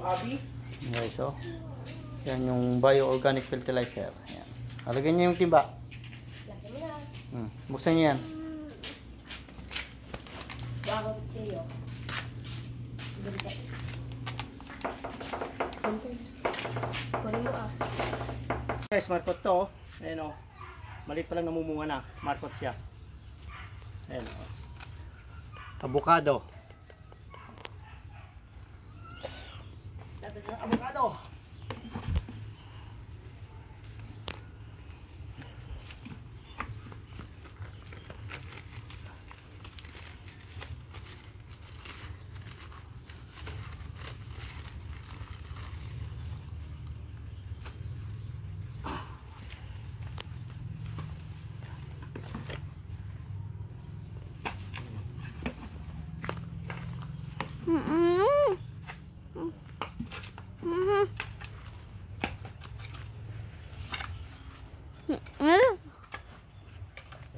Guys, oh. Yan yung bio-organic fertilizer. Yan. Halagyan niyo yung timba. Lagyan mo na. Buksan niyo yan. Bago sa'yo. Kunin mo ah. Guys, markot to. Ayan o. Maliit pa lang namumunga na. Markot siya. Ayan o. Avocado. Dapat ng avocado.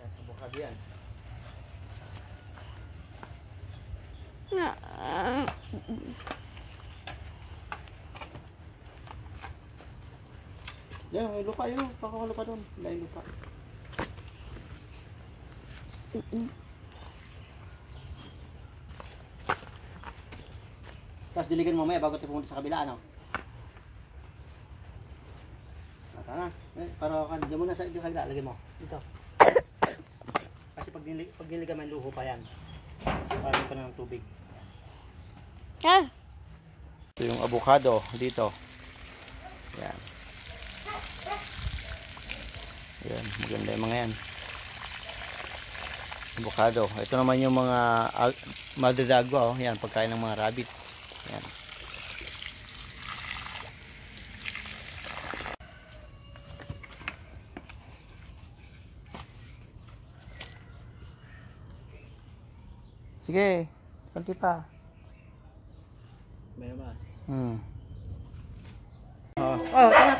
Avocado yan. Yan, may lupa yun. Pakawala pa doon. May lupa. Tapos diligan mo mamaya bago tayo pumunta sa kabila, ano? Tara na. Para kan, diyan mo na sa kabila. Lagyan mo. Dito. Kasi pag niligan may luho pa yan. Parang pa ng tubig. Ito yung avocado dito. Yan. Yan, maganda yung mga yan. Avocado. Ito naman yung mga madadagwa, oh. Yan, pagkain ng mga rabbit. Yan. Sige, konti pa. May mas.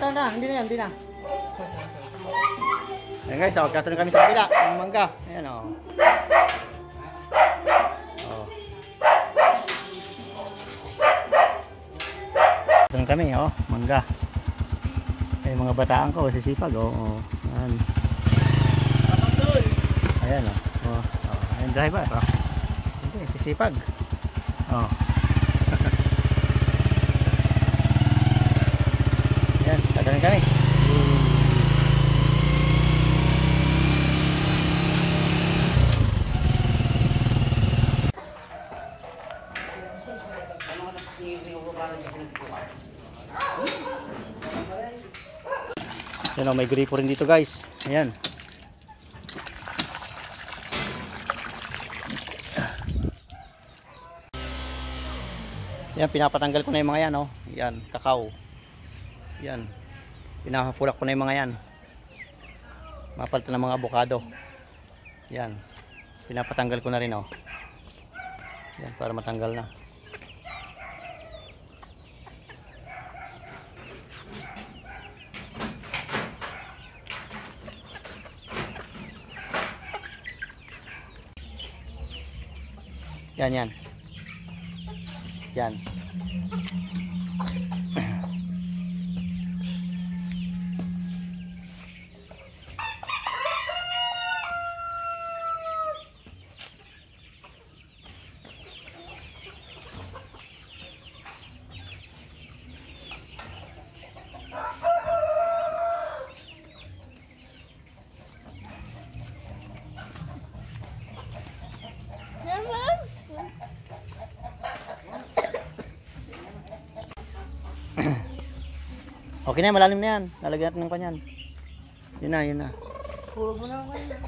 Tana. Hindi na yan, hindi na. Ayan guys, magkatuloy kami sa kabila. Ang mangga. Ayan o. Doon kami, mangga. Ay, mga bataan ko, sisipag, Ayan. Ayan, Ayan, driver, Hindi, sisipag. Ayan, tatanin kami. Yan, may gripo rin dito guys. Ayan. Yan, pinapatanggal ko na yung mga yan, Yan, kakao. Yan. Pinapapulak ko na yung mga yan. Mapalitan ng mga avocado. Yan. Pinapatanggal ko na rin, Yan, para matanggal na. Yan. Yan. Okay na, malalim na yan. Lalagyan natin ng kanyan. Yun na. Puro mo na ako yan.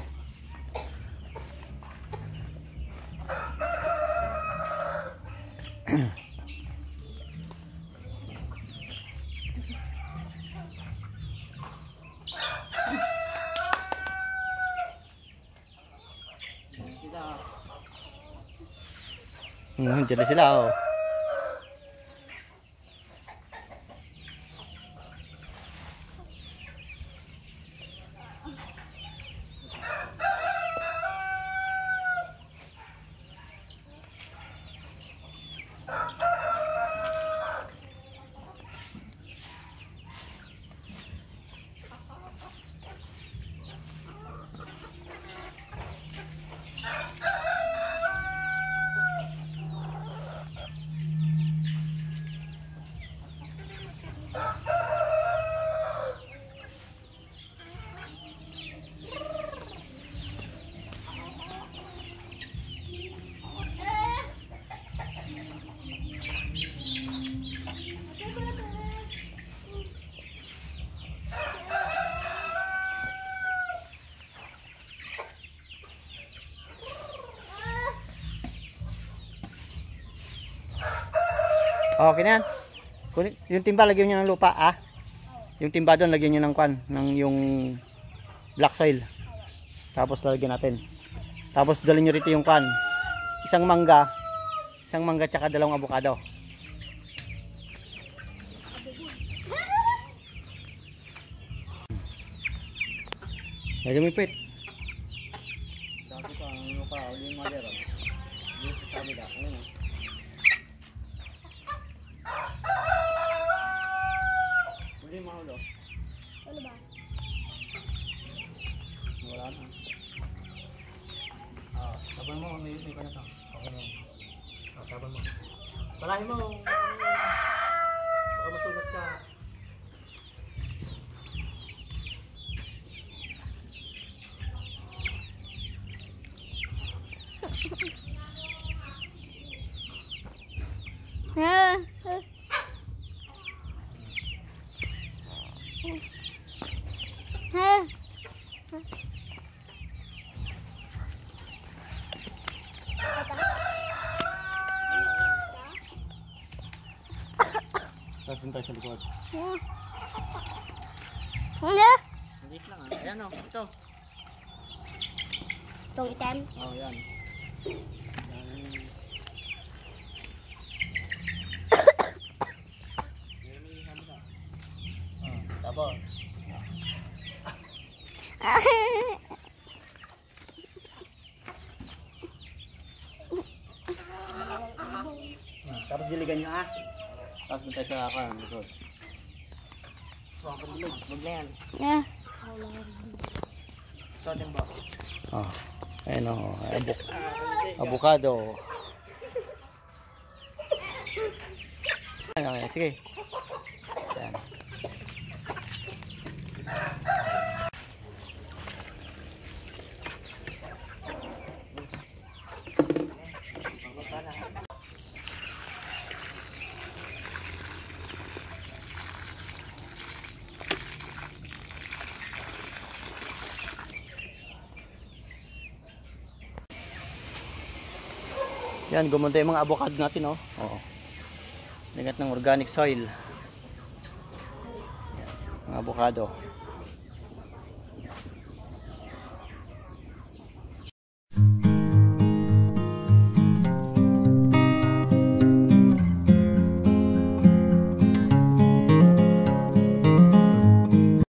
Diyan na sila, Okay na yan. Yung timba, lagyan nyo ng lupa, ah. Yung timba doon, lagyan nyo ng kwan, ng yung black soil. Tapos lalagyan natin. Tapos dalhin nyo rito yung kwan. Isang mangga tsaka dalawang avocado. Lagyan mo ipit. Dati pa, ano pa, uli yung madera. Dito sa kabila, ano. Uli yung mahulo. Ano ba? Wala na. Taban mo, may ka na to. Okay na yan. Taban mo. Palahin mo. Baka masugat ka. Tapos dun tayo sa likod. Maliit lang ah. Ayan o, ito. Itong item. Oh, yan. Tapos. Tapos diligan nyo ah. Tapos dun tayo sa kan, likod. Huwag ko dilig, huwag na yan. Ito atin ba? Oh, ayun o, avocado. Okay, sige. Yan. Yan, gumanda yung mga avocado natin, oh. Oo. Ligat ng organic soil. Yan, mga avocado.